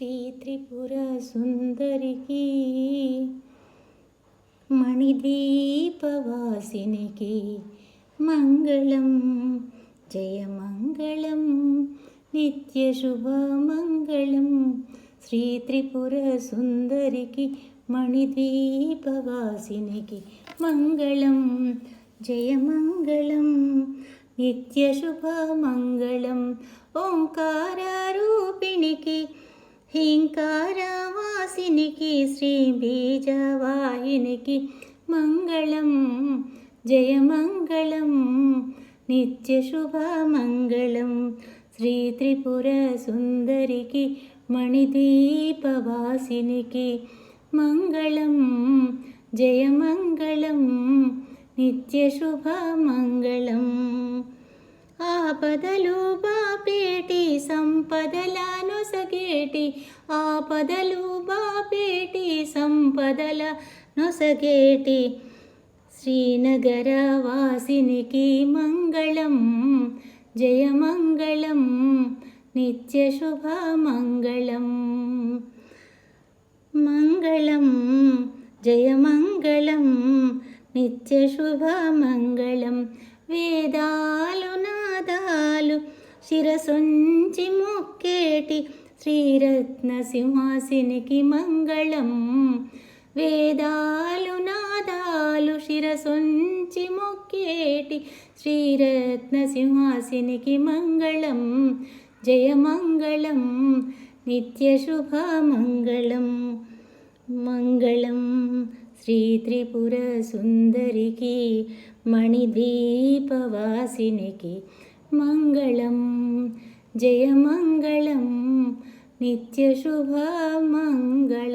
శ్రీ త్రిపుర సుందరికి మణిద్వీపవాసినికి మంగళం జయమంగళం నిత్యశుభమంగళం. శ్రీ త్రిపుర సుందరికి మణిద్వీపవాసినికి మంగళం జయమంగళం నిత్యశుభమంగళం. ఓంకారరూపిణికి హింకారవాసినికి శ్రీ బీజవాహినికి మంగళం జయమంగళం నిత్యశుభమంగళం. శ్రీ త్రిపుర సుందరికి మణిద్వీపవాసినికి మంగళం జయమంగళం నిత్యశుభమంగళం. ఆపదలు బాపేటి సంపదలను సగేటి ఆపదలు బాపేటి సంపదల నొసగేటి శ్రీనగర వాసినికి మంగళం జయమంగళం నిత్యశుభమంగళం. మంగళం జయమంగళం నిత్యశుభమంగళం. వేదాలు నాదాలు శిరసొంచి మొక్కేటి శ్రీరత్న సింహాసినికి మంగళం. వేదాలు నాదాలు శిరసొంచి మొక్కేటి శ్రీరత్న సింహాసినికి మంగళం జయమంగళం నిత్యశుభమంగళం. మంగళం శ్రీ త్రిపుర సుందరికి మణిద్వీపవాసినికి మంగళం జయమంగళం నిత్యశుభమంగళం.